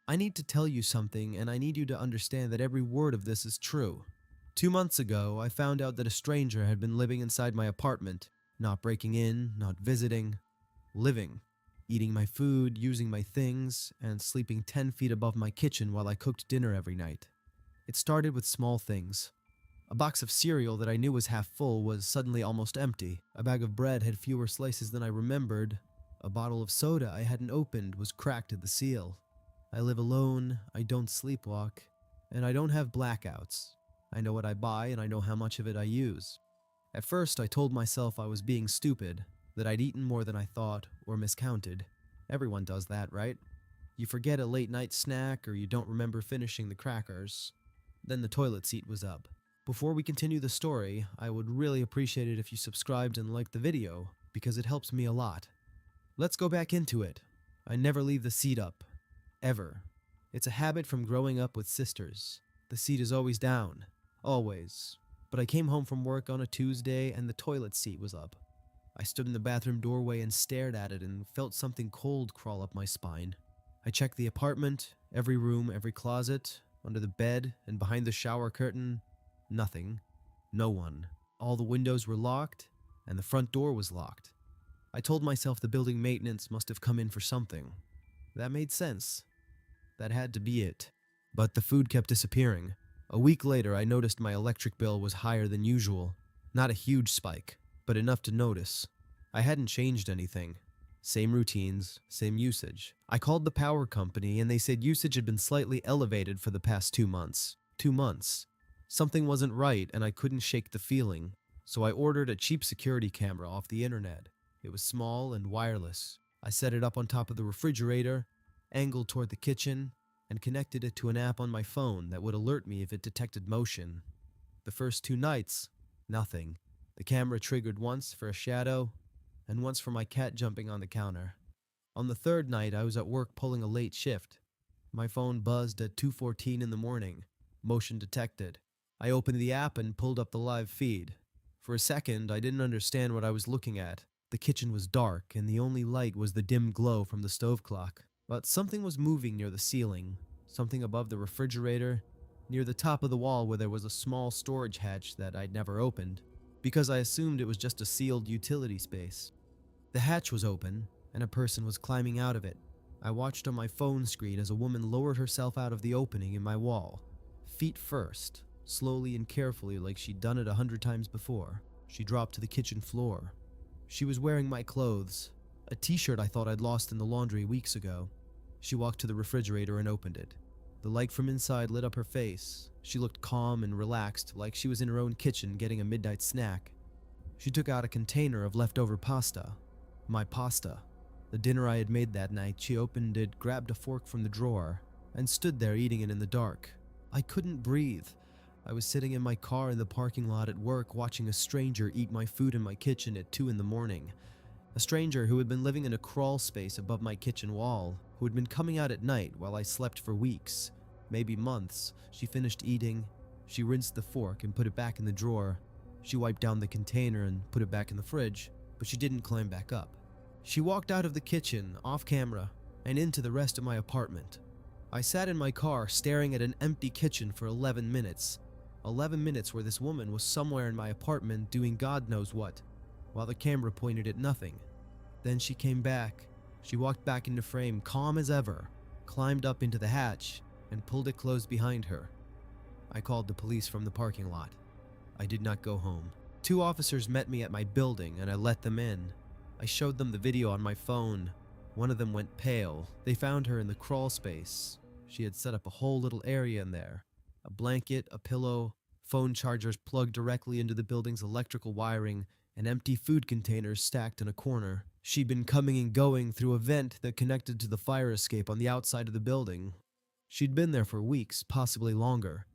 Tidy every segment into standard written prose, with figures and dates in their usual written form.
I need to tell you something, and I need you to understand that every word of this is true. 2 months ago, I found out that a stranger had been living inside my apartment, not breaking in, not visiting, living, eating my food, using my things, and sleeping 10 feet above my kitchen while I cooked dinner every night. It started with small things. A box of cereal that I knew was half full was suddenly almost empty. A bag of bread had fewer slices than I remembered. A bottle of soda I hadn't opened was cracked at the seal. I live alone, I don't sleepwalk, and I don't have blackouts. I know what I buy and I know how much of it I use. At first, I told myself I was being stupid, that I'd eaten more than I thought or miscounted. Everyone does that, right? You forget a late night snack or you don't remember finishing the crackers. Then the toilet seat was up. Before we continue the story, I would really appreciate it if you subscribed and liked the video, because it helps me a lot. Let's go back into it. I never leave the seat up. Ever. It's a habit from growing up with sisters. The seat is always down. Always. But I came home from work on a Tuesday and the toilet seat was up. I stood in the bathroom doorway and stared at it and felt something cold crawl up my spine. I checked the apartment, every room, every closet, under the bed, and behind the shower curtain. Nothing. No one. All the windows were locked, and the front door was locked. I told myself the building maintenance must have come in for something. That made sense. That had to be it. But the food kept disappearing. A week later, I noticed my electric bill was higher than usual. Not a huge spike, but enough to notice. I hadn't changed anything. Same routines, same usage. I called the power company and they said usage had been slightly elevated for the past 2 months. 2 months. Something wasn't right and I couldn't shake the feeling. So I ordered a cheap security camera off the internet. It was small and wireless. I set it up on top of the refrigerator, angled toward the kitchen, and connected it to an app on my phone that would alert me if it detected motion. The first 2 nights, nothing. The camera triggered once for a shadow, and once for my cat jumping on the counter. On the third night, I was at work pulling a late shift. My phone buzzed at 2:14 in the morning. Motion detected. I opened the app and pulled up the live feed. For a second, I didn't understand what I was looking at. The kitchen was dark, and the only light was the dim glow from the stove clock. But something was moving near the ceiling, something above the refrigerator, near the top of the wall where there was a small storage hatch that I'd never opened, because I assumed it was just a sealed utility space. The hatch was open, and a person was climbing out of it. I watched on my phone screen as a woman lowered herself out of the opening in my wall, feet first, slowly and carefully like she'd done it 100 times before. She dropped to the kitchen floor. She was wearing my clothes, a t-shirt I thought I'd lost in the laundry weeks ago. She walked to the refrigerator and opened it. The light from inside lit up her face. She looked calm and relaxed, like she was in her own kitchen getting a midnight snack. She took out a container of leftover pasta. My pasta. The dinner I had made that night. She opened it, grabbed a fork from the drawer, and stood there eating it in the dark. I couldn't breathe. I was sitting in my car in the parking lot at work watching a stranger eat my food in my kitchen at 2 in the morning. A stranger who had been living in a crawl space above my kitchen wall, who had been coming out at night while I slept for weeks, maybe months. She finished eating. She rinsed the fork and put it back in the drawer. She wiped down the container and put it back in the fridge, but she didn't climb back up. She walked out of the kitchen, off camera, and into the rest of my apartment. I sat in my car staring at an empty kitchen for 11 minutes. 11 minutes where this woman was somewhere in my apartment doing God knows what, while the camera pointed at nothing. Then she came back. She walked back into frame, calm as ever, climbed up into the hatch, and pulled it closed behind her. I called the police from the parking lot. I did not go home. 2 officers met me at my building and I let them in. I showed them the video on my phone. One of them went pale. They found her in the crawl space. She had set up a whole little area in there. A blanket, a pillow, phone chargers plugged directly into the building's electrical wiring, and empty food containers stacked in a corner. She'd been coming and going through a vent that connected to the fire escape on the outside of the building. She'd been there for weeks, possibly longer.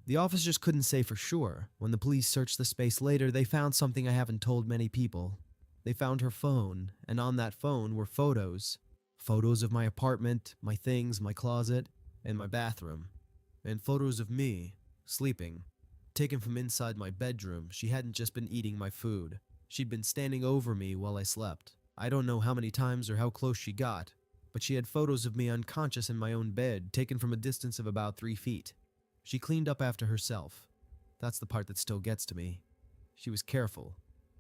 The officers couldn't say for sure. When the police searched the space later, they found something I haven't told many people. They found her phone, and on that phone were photos. Photos of my apartment, my things, my closet, and my bathroom. And photos of me, sleeping. Taken from inside my bedroom. She hadn't just been eating my food. She'd been standing over me while I slept. I don't know how many times or how close she got, but she had photos of me unconscious in my own bed, taken from a distance of about 3 feet. She cleaned up after herself. That's the part that still gets to me. She was careful.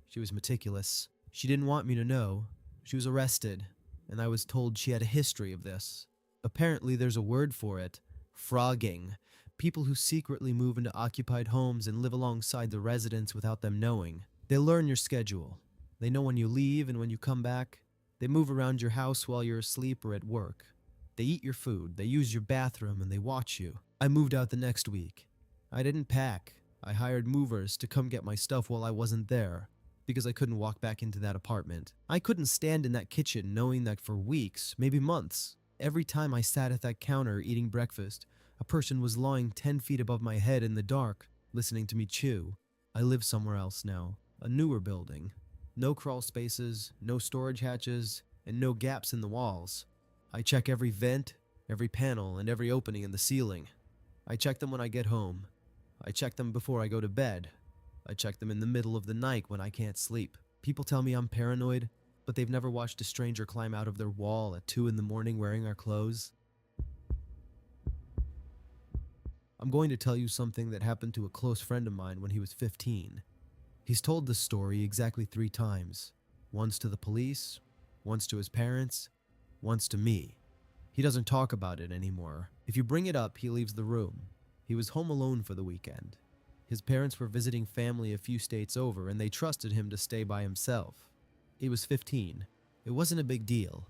She was meticulous. She didn't want me to know. She was arrested, and I was told she had a history of this. Apparently, there's a word for it: frogging. People who secretly move into occupied homes and live alongside the residents without them knowing. They learn your schedule. They know when you leave and when you come back. They move around your house while you're asleep or at work. They eat your food, they use your bathroom, and they watch you. I moved out the next week. I didn't pack. I hired movers to come get my stuff while I wasn't there, because I couldn't walk back into that apartment. I couldn't stand in that kitchen knowing that for weeks, maybe months, every time I sat at that counter eating breakfast, a person was lying 10 feet above my head in the dark, listening to me chew. I live somewhere else now, a newer building. No crawl spaces, no storage hatches, and no gaps in the walls. I check every vent, every panel, and every opening in the ceiling. I check them when I get home. I check them before I go to bed. I check them in the middle of the night when I can't sleep. People tell me I'm paranoid, but they've never watched a stranger climb out of their wall at 2 in the morning wearing our clothes. I'm going to tell you something that happened to a close friend of mine when he was 15. He's told this story exactly 3 times. Once to the police, once to his parents, once to me. He doesn't talk about it anymore. If you bring it up, he leaves the room. He was home alone for the weekend. His parents were visiting family a few states over, and they trusted him to stay by himself. He was 15. It wasn't a big deal.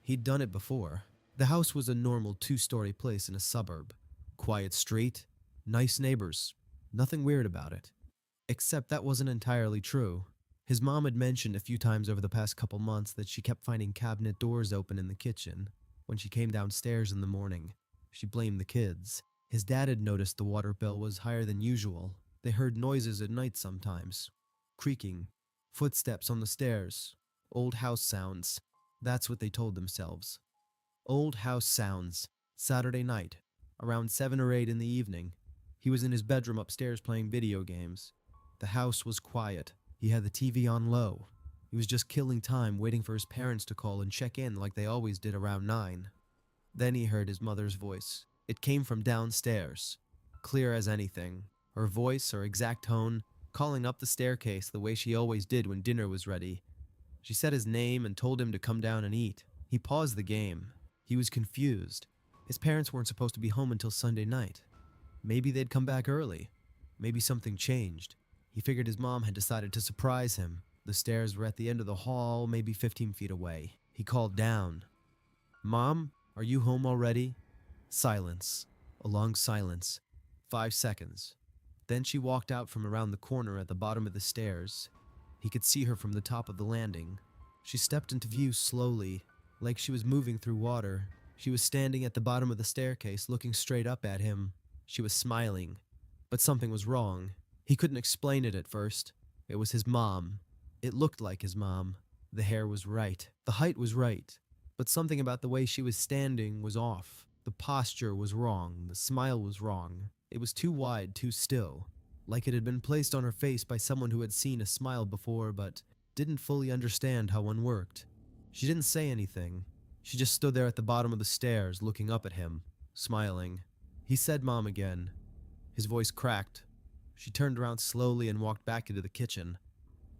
He'd done it before. The house was a normal 2-story place in a suburb. Quiet street, nice neighbors, nothing weird about it. Except that wasn't entirely true. His mom had mentioned a few times over the past couple months that she kept finding cabinet doors open in the kitchen. When she came downstairs in the morning, she blamed the kids. His dad had noticed the water bill was higher than usual. They heard noises at night sometimes. Creaking, footsteps on the stairs, old house sounds. That's what they told themselves. Old house sounds. Saturday night, around 7 or 8 in the evening. He was in his bedroom upstairs playing video games. The house was quiet. He had the TV on low. He was just killing time waiting for his parents to call and check in like they always did around 9. Then he heard his mother's voice. It came from downstairs, clear as anything. Her voice, her exact tone, calling up the staircase the way she always did when dinner was ready. She said his name and told him to come down and eat. He paused the game. He was confused. His parents weren't supposed to be home until Sunday night. Maybe they'd come back early. Maybe something changed. He figured his mom had decided to surprise him. The stairs were at the end of the hall, maybe 15 feet away. He called down. "Mom, are you home already?" Silence. A long silence. 5 seconds. Then she walked out from around the corner at the bottom of the stairs. He could see her from the top of the landing. She stepped into view slowly, like she was moving through water. She was standing at the bottom of the staircase, looking straight up at him. She was smiling, but something was wrong. He couldn't explain it at first. It was his mom. It looked like his mom. The hair was right. The height was right. But something about the way she was standing was off. The posture was wrong. The smile was wrong. It was too wide, too still. Like it had been placed on her face by someone who had seen a smile before but didn't fully understand how one worked. She didn't say anything. She just stood there at the bottom of the stairs, looking up at him, smiling. He said "Mom" again. His voice cracked. She turned around slowly and walked back into the kitchen.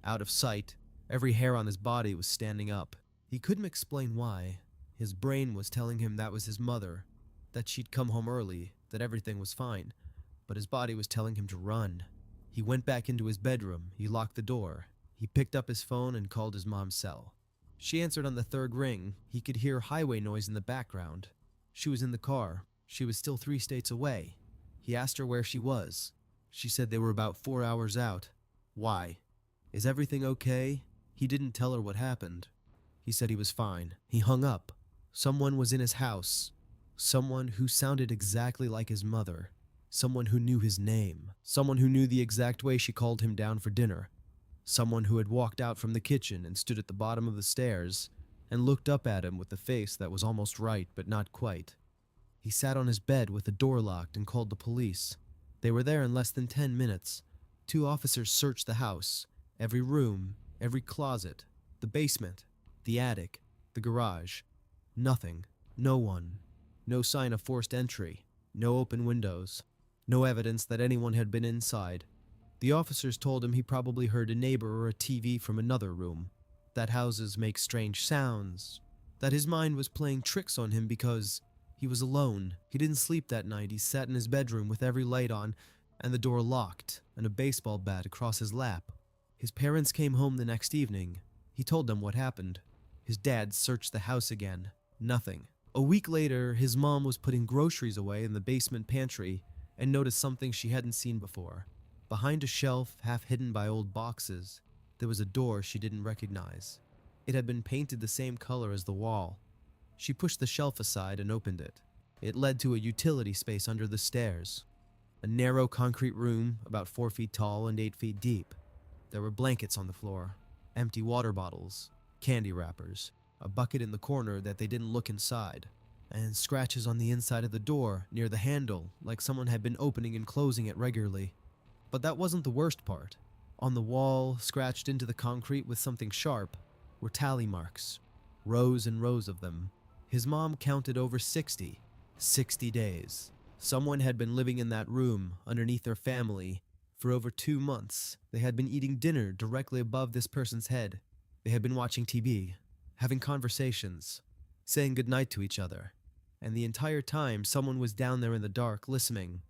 Out of sight, every hair on his body was standing up. He couldn't explain why. His brain was telling him that was his mother, that she'd come home early, that everything was fine. But his body was telling him to run. He went back into his bedroom. He locked the door. He picked up his phone and called his mom's cell. She answered on the 3rd ring. He could hear highway noise in the background. She was in the car. She was still 3 states away. He asked her where she was. She said they were about 4 hours out. Why? Is everything okay? He didn't tell her what happened. He said he was fine. He hung up. Someone was in his house. Someone who sounded exactly like his mother. Someone who knew his name. Someone who knew the exact way she called him down for dinner. Someone who had walked out from the kitchen and stood at the bottom of the stairs and looked up at him with a face that was almost right but not quite. He sat on his bed with the door locked and called the police. They were there in less than 10 minutes. 2 officers searched the house, every room, every closet, the basement, the attic, the garage. Nothing. No one. No sign of forced entry. No open windows. No evidence that anyone had been inside. The officers told him he probably heard a neighbor or a TV from another room, that houses make strange sounds, that his mind was playing tricks on him because he was alone. He didn't sleep that night. He sat in his bedroom with every light on and the door locked and a baseball bat across his lap. His parents came home the next evening. He told them what happened. His dad searched the house again. Nothing. A week later, his mom was putting groceries away in the basement pantry and noticed something she hadn't seen before. Behind a shelf, half hidden by old boxes, there was a door she didn't recognize. It had been painted the same color as the wall. She pushed the shelf aside and opened it. It led to a utility space under the stairs. A narrow concrete room, about 4 feet tall and 8 feet deep. There were blankets on the floor, empty water bottles, candy wrappers, a bucket in the corner that they didn't look inside, and scratches on the inside of the door near the handle like someone had been opening and closing it regularly. But that wasn't the worst part. On the wall, scratched into the concrete with something sharp, were tally marks, rows and rows of them. His mom counted over 60 days. Someone had been living in that room underneath their family for over 2 months. They had been eating dinner directly above this person's head. They had been watching TV, having conversations, saying goodnight to each other. And the entire time, someone was down there in the dark listening,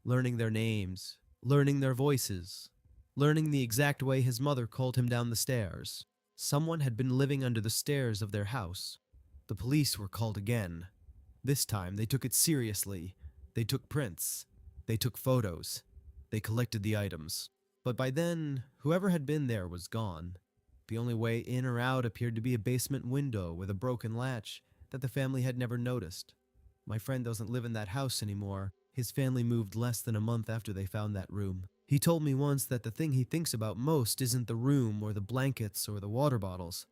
learning their names, learning their voices, learning the exact way his mother called him down the stairs. Someone had been living under the stairs of their house. The police were called again. This time, they took it seriously. They took prints. They took photos. They collected the items. But by then, whoever had been there was gone. The only way in or out appeared to be a basement window with a broken latch that the family had never noticed. My friend doesn't live in that house anymore. His family moved less than a month after they found that room. He told me once that the thing he thinks about most isn't the room or the blankets or the water bottles.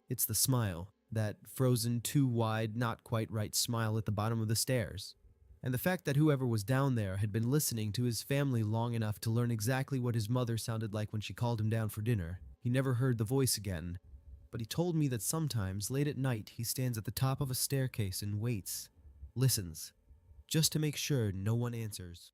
It's the smile, that frozen too wide, not quite right smile at the bottom of the stairs. And the fact that whoever was down there had been listening to his family long enough to learn exactly what his mother sounded like when she called him down for dinner. He never heard the voice again, but he told me that sometimes, late at night, he stands at the top of a staircase and waits, listens, just to make sure no one answers.